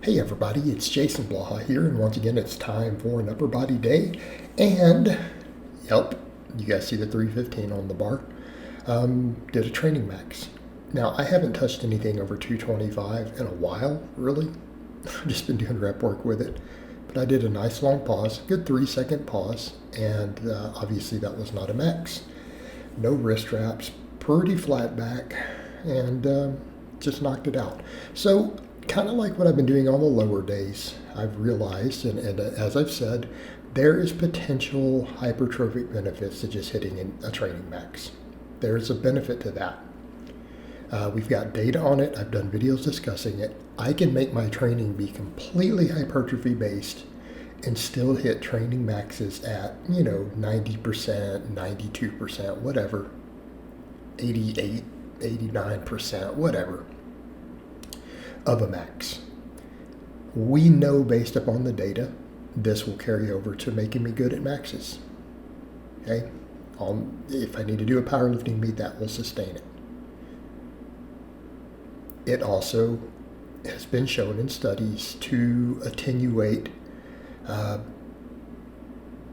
Hey everybody, it's Jason Blaha here, and once again it's time for an upper body day. And, yep, you guys see the 315 on the bar. Did a training max. Now, I haven't touched anything over 225 in a while, really. I've just been doing rep work with it. But I did a nice long pause, good 3-second pause, and obviously that was not a max. No wrist wraps, pretty flat back, and just knocked it out. So, kind of like what I've been doing on the lower days, I've realized, and as I've said, there is potential hypertrophic benefits to just hitting a training max. There's a benefit to that. We've got data on it. I've done videos discussing it. I can make my training be completely hypertrophy based and still hit training maxes at, 90%, 92%, whatever, 88, 89%, whatever, of a max. We know based upon the data, this will carry over to making me good at maxes. Okay? If I need to do a powerlifting meet, that will sustain it. It also has been shown in studies to attenuate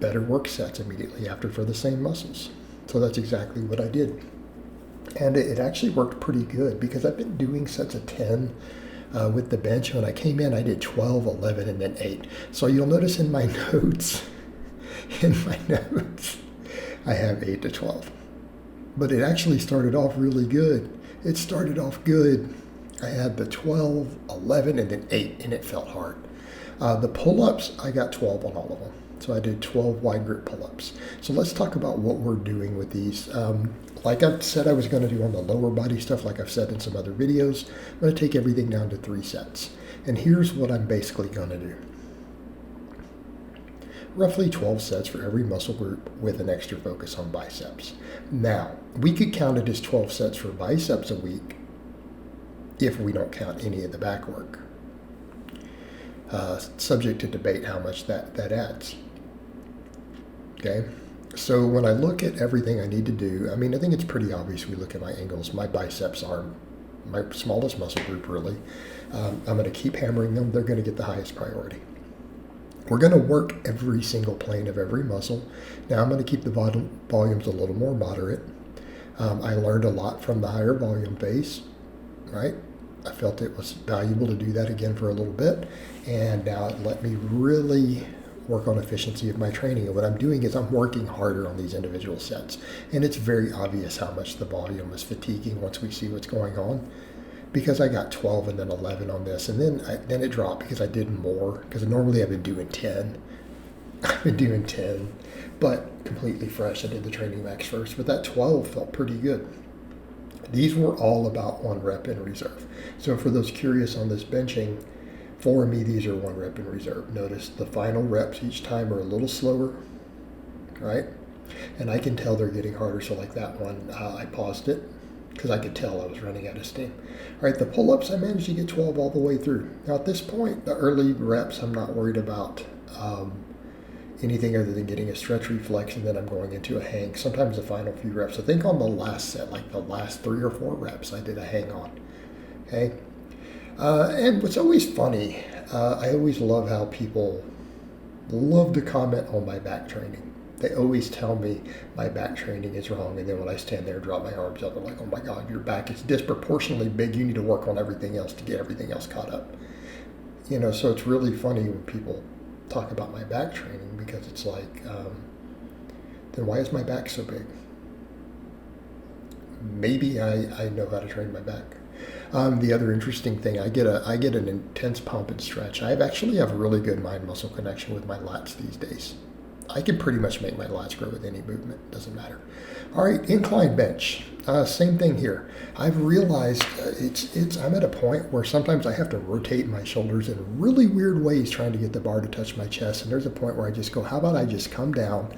better work sets immediately after for the same muscles. So that's exactly what I did. And it actually worked pretty good because I've been doing sets of 10 with the bench. When I came in, I did 12, 11, and then 8. So you'll notice in my notes, I have 8 to 12. But it actually started off really good. It started off good. I had the 12, 11, and then 8, and it felt hard. The pull-ups, I got 12 on all of them. So I did 12 wide grip pull-ups. So let's talk about what we're doing with these. Like I said I was going to do on the lower body stuff, like I've said in some other videos, I'm going to take everything down to 3 sets. And here's what I'm basically going to do. Roughly 12 sets for every muscle group with an extra focus on biceps. Now, we could count it as 12 sets for biceps a week if we don't count any of the back work. Subject to debate how much that adds. Okay? So when I look at everything I need to do, I think it's pretty obvious. We look at my angles. My biceps are my smallest muscle group, really. I'm going to keep hammering them. They're going to get the highest priority. We're going to work every single plane of every muscle. Now I'm going to keep the volumes a little more moderate. I learned a lot from the higher volume phase, right? I felt it was valuable to do that again for a little bit. And now it let me really work on efficiency of my training. And what I'm doing is I'm working harder on these individual sets. And it's very obvious how much the volume is fatiguing once we see what's going on. Because I got 12 and then 11 on this. And then it dropped because I did more. Because normally I've been doing 10. I've been doing 10. But completely fresh. I did the training max first. But that 12 felt pretty good. These were all about 1 rep in reserve. So for those curious on this benching, for me, these are 1 rep in reserve. Notice the final reps each time are a little slower, right? And I can tell they're getting harder. So like that one, I paused it because I could tell I was running out of steam. All right, the pull-ups, I managed to get 12 all the way through. Now at this point, the early reps, I'm not worried about anything other than getting a stretch reflex, and then I'm going into a hang. Sometimes the final few reps. I think on the last set, like the last 3 or 4 reps, I did a hang on. Okay? And what's always funny, I always love how people love to comment on my back training. They always tell me my back training is wrong, and then when I stand there and drop my arms up, they're like, oh my God, your back is disproportionately big. You need to work on everything else to get everything else caught up. So it's really funny when people talk about my back training, because it's like, then why is my back so big? Maybe I know how to train my back. The other interesting thing, I get an intense pump and stretch. I actually have a really good mind-muscle connection with my lats these days. I can pretty much make my lats grow with any movement. Doesn't matter. All right, incline bench. Same thing here. I've realized I'm at a point where sometimes I have to rotate my shoulders in really weird ways trying to get the bar to touch my chest. And there's a point where I just go, how about I just come down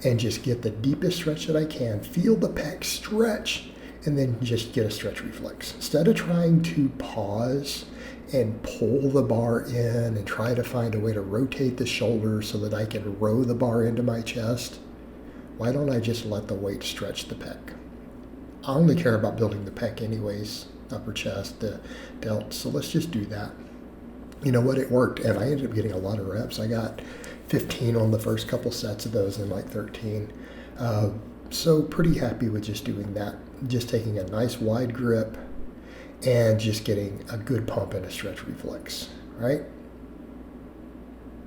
and just get the deepest stretch that I can, feel the pec stretch, and then just get a stretch reflex. Instead of trying to pause and pull the bar in and try to find a way to rotate the shoulders so that I can row the bar into my chest, why don't I just let the weight stretch the pec? I only care about building the pec anyways, upper chest, the delts, so let's just do that. you know what, it worked, and I ended up getting a lot of reps. I got 15 on the first couple sets of those and like 13. So pretty happy with just doing that, just taking a nice wide grip and just getting a good pump and a stretch reflex, right?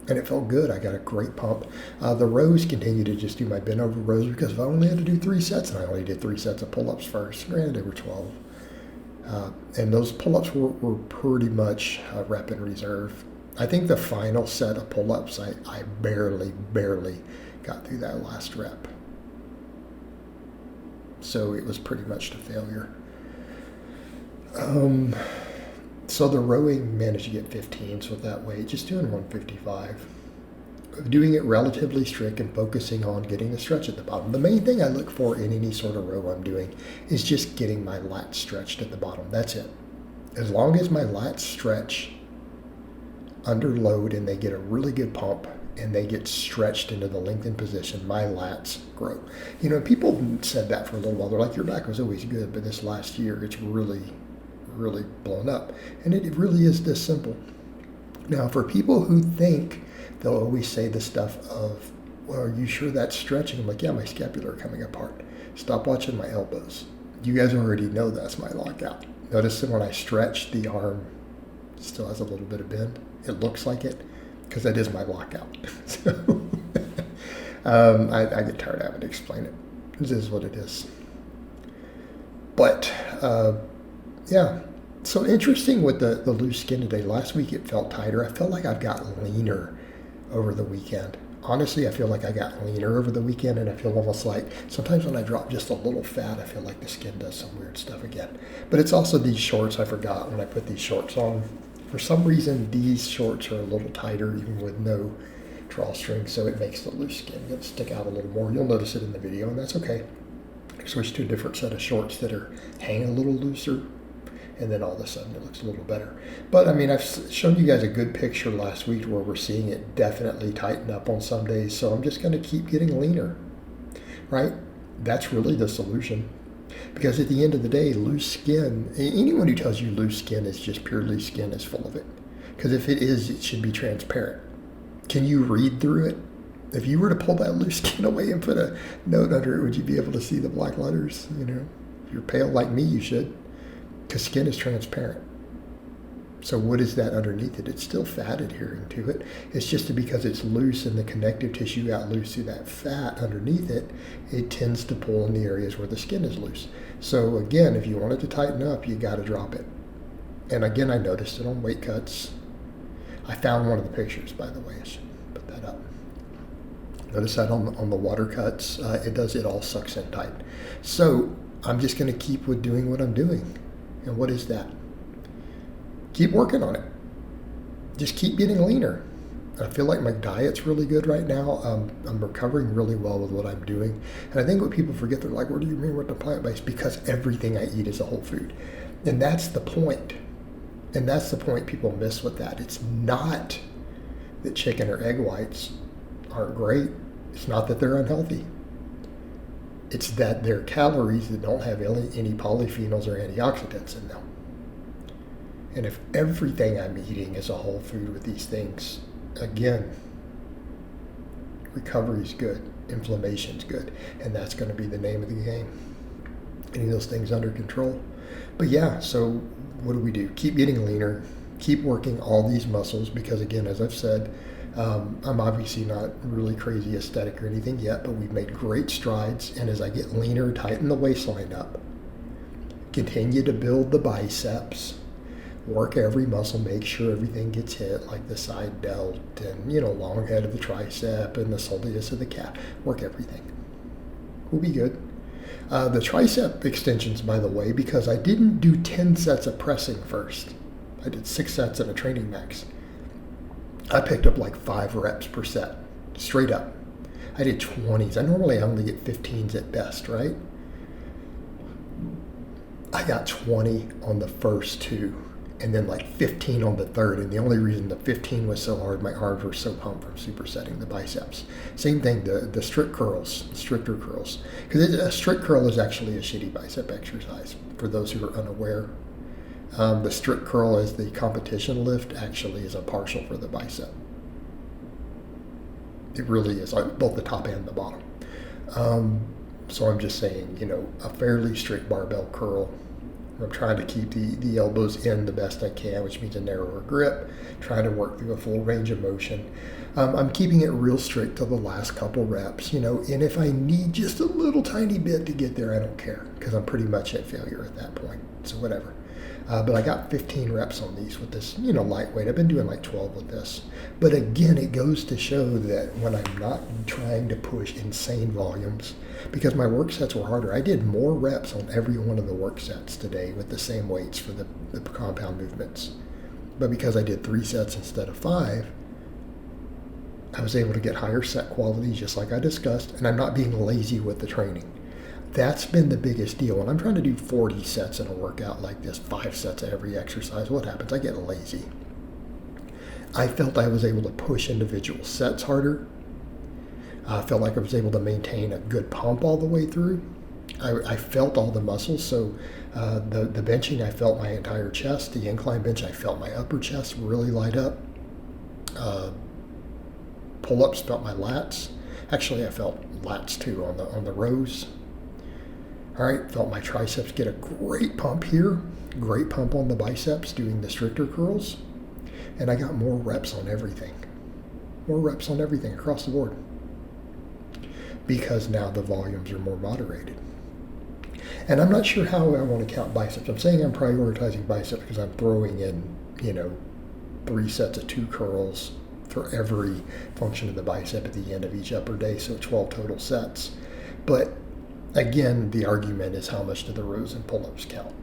And it felt good. I got a great pump. The rows continued to just do my bent over rows because I only had to do 3 sets, and I only did 3 sets of pull-ups first. Granted, they were 12. And those pull-ups were pretty much rep in reserve. I think the final set of pull-ups, I barely got through that last rep. So it was pretty much to failure. So the rowing managed to get 15, so with that weight, just doing 155. Doing it relatively strict and focusing on getting the stretch at the bottom. The main thing I look for in any sort of row I'm doing is just getting my lats stretched at the bottom. That's it. As long as my lats stretch under load and they get a really good pump and they get stretched into the lengthened position, my lats grow. You know, people said that for a little while. They're like, your back was always good, but this last year it's really blown up. And it really is this simple. Now, for people who think, they'll always say the stuff of, well, are you sure that's stretching? I'm like, yeah, my scapula are coming apart. Stop watching my elbows. You guys already know that's my lockout. Notice that when I stretch, the arm still has a little bit of bend. It looks like it because that is my lockout. So I get tired of having to explain it. This is what it is. But yeah, so interesting with the loose skin today. Last week it felt tighter. I felt like I've got leaner over the weekend. Honestly, I feel like I got leaner over the weekend, and I feel almost like sometimes when I drop just a little fat, I feel like the skin does some weird stuff again. But it's also these shorts. I forgot when I put these shorts on. For some reason, these shorts are a little tighter even with no drawstring, so it makes the loose skin stick out a little more. You'll notice it in the video, and that's okay. I switched to a different set of shorts that are hanging a little looser, and then all of a sudden it looks a little better. But I mean, I've shown you guys a good picture last week where we're seeing it definitely tighten up on some days, so I'm just going to keep getting leaner, right? That's really the solution. Because at the end of the day, loose skin, anyone who tells you loose skin is just pure loose skin is full of it. Because if it is, it should be transparent. Can you read through it? If you were to pull that loose skin away and put a note under it, would you be able to see the black letters? You know, if you're pale like me, you should. Because skin is transparent. So what is that underneath it? It's still fat adhering to it. It's just because it's loose and the connective tissue got loose through that fat underneath it, it tends to pull in the areas where the skin is loose. So again, if you want it to tighten up, you got to drop it. And again, I noticed it on weight cuts. I found one of the pictures, by the way. I should put that up. Notice that on the water cuts, it all sucks in tight. So I'm just going to keep with doing what I'm doing. And what is that? Keep working on it. Just keep getting leaner. I feel like my diet's really good right now. I'm recovering really well with what I'm doing. And I think what people forget, they're like, what do you mean with the plant-based? Because everything I eat is a whole food. And that's the point. And that's the point people miss with that. It's not that chicken or egg whites aren't great. It's not that they're unhealthy. It's that they're calories that don't have any polyphenols or antioxidants in them. And if everything I'm eating is a whole food with these things, again, recovery's good, inflammation's good, and that's going to be the name of the game. Getting those things under control. But yeah, so what do? Keep getting leaner, keep working all these muscles, because again, as I've said, I'm obviously not really crazy aesthetic or anything yet, but we've made great strides, and as I get leaner, tighten the waistline up, continue to build the biceps, work every muscle, make sure everything gets hit, like the side delt and, long head of the tricep and the soleus of the calf. Work everything. We'll be good. The tricep extensions, by the way, because I didn't do 10 sets of pressing first. I did 6 sets at a training max. I picked up like 5 reps per set, straight up. I did 20s. I normally only get 15s at best, right? I got 20 on the first 2. And then like 15 on the third. And the only reason the 15 was so hard, my arms were so pumped from supersetting the biceps. Same thing, the stricter curls. Because a strict curl is actually a shitty bicep exercise, for those who are unaware. The strict curl as the competition lift actually is a partial for the bicep. It really is, both the top and the bottom. So I'm just saying, a fairly strict barbell curl. I'm trying to keep the elbows in the best I can, which means a narrower grip, trying to work through a full range of motion. I'm keeping it real strict to the last couple reps, and if I need just a little tiny bit to get there, I don't care, because I'm pretty much at failure at that point, so whatever. But I got 15 reps on these with this, lightweight. I've been doing like 12 with this. But again, it goes to show that when I'm not trying to push insane volumes, because my work sets were harder, I did more reps on every one of the work sets today with the same weights for the compound movements. But because I did 3 sets instead of 5, I was able to get higher set quality, just like I discussed, and I'm not being lazy with the training. That's been the biggest deal. When I'm trying to do 40 sets in a workout like this, 5 sets of every exercise, what happens? I get lazy. I felt I was able to push individual sets harder. I felt like I was able to maintain a good pump all the way through. I felt all the muscles. So the benching, I felt my entire chest. The incline bench, I felt my upper chest really light up. Pull-ups, felt my lats. Actually, I felt lats too on the rows. All right, felt my triceps get a great pump here, great pump on the biceps doing the stricter curls, and I got more reps on everything across the board, because now the volumes are more moderated. And I'm not sure how I want to count biceps. I'm saying I'm prioritizing biceps because I'm throwing in, 3 sets of 2 curls for every function of the bicep at the end of each upper day, so 12 total sets. But again, the argument is how much do the rows and pull-ups count?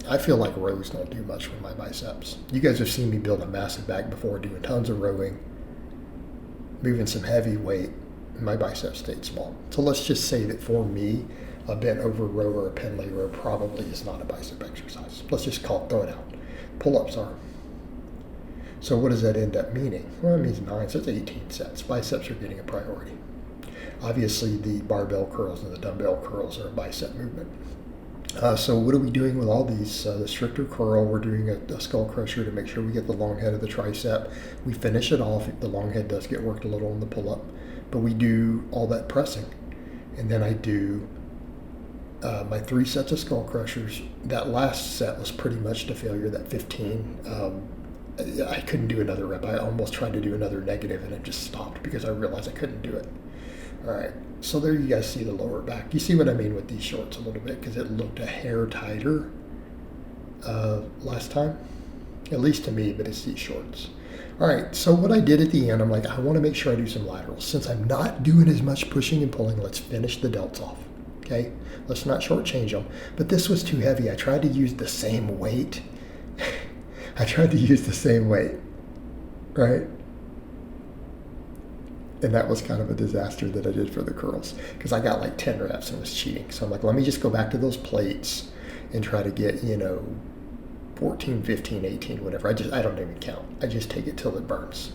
I feel like rows don't do much for my biceps. You guys have seen me build a massive back before, doing tons of rowing, moving some heavy weight, and my biceps stayed small. So let's just say that for me, a bent over row or a Pendlay row probably is not a bicep exercise. Let's just throw it out. Pull-ups are. So what does that end up meaning? Well, it means 9, so it's 18 sets. Biceps are getting a priority. Obviously, the barbell curls and the dumbbell curls are a bicep movement. So what are we doing with all these? The stricter curl, we're doing a skull crusher to make sure we get the long head of the tricep. We finish it off. The long head does get worked a little on the pull-up, but we do all that pressing. And then I do my 3 sets of skull crushers. That last set was pretty much to failure, that 15. I couldn't do another rep. I almost tried to do another negative, and it just stopped because I realized I couldn't do it. All right, so there you guys see the lower back. You see what I mean with these shorts a little bit, because it looked a hair tighter last time, at least to me, but it's these shorts. All right, so what I did at the end, I'm like, I want to make sure I do some laterals. Since I'm not doing as much pushing and pulling, let's finish the delts off, okay? Let's not shortchange them. But this was too heavy. I tried to use the same weight. Right? And that was kind of a disaster that I did for the curls, because I got like 10 reps and was cheating. So I'm like, let me just go back to those plates and try to get, 14, 15, 18, whatever. I don't even count. I just take it till it burns.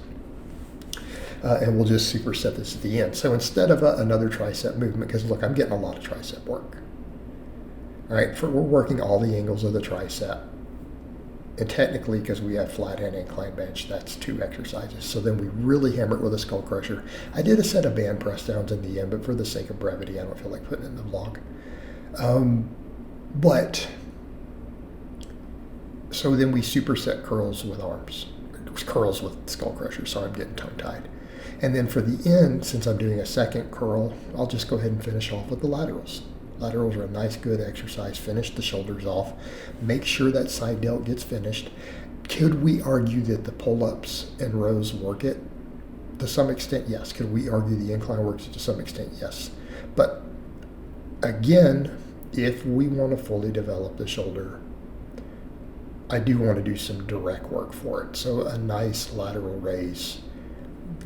And we'll just superset this at the end. So instead of another tricep movement, because look, I'm getting a lot of tricep work. All right, we're working all the angles of the tricep. And technically, because we have flat and incline bench, that's 2 exercises. So then we really hammer it with a skull crusher. I did a set of band press downs in the end, but for the sake of brevity, I don't feel like putting it in the vlog. So then we superset curls with arms. Curls with skull crusher, sorry, I'm getting tongue-tied. And then for the end, since I'm doing a second curl, I'll just go ahead and finish off with the laterals. Laterals are a nice, good exercise. Finish the shoulders off. Make sure that side delt gets finished. Could we argue that the pull-ups and rows work it? To some extent, yes. Could we argue the incline works it? To some extent, yes. But again, if we want to fully develop the shoulder, I do want to do some direct work for it. So a nice lateral raise,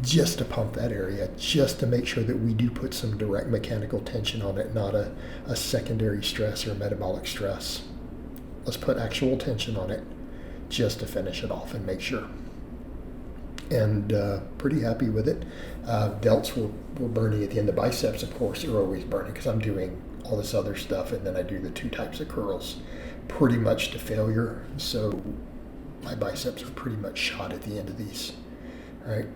just to pump that area, just to make sure that we do put some direct mechanical tension on it, not a secondary stress or metabolic stress. Let's put actual tension on it just to finish it off and make sure. And pretty happy with it. Delts were burning at the end. The biceps, of course, are always burning because I'm doing all this other stuff, and then I do the 2 types of curls. pretty much to failure. So my biceps are pretty much shot at the end of these, right?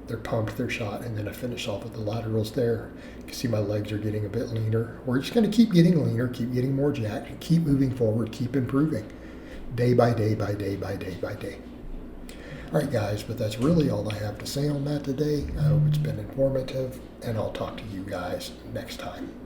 They're pumped, they're shot, and then I finish off with the laterals there. You can see my legs are getting a bit leaner. We're just going to keep getting leaner, keep getting more jacked, and keep moving forward, keep improving day by day by day by day by day. All right, guys, but that's really all I have to say on that today. I hope it's been informative, and I'll talk to you guys next time.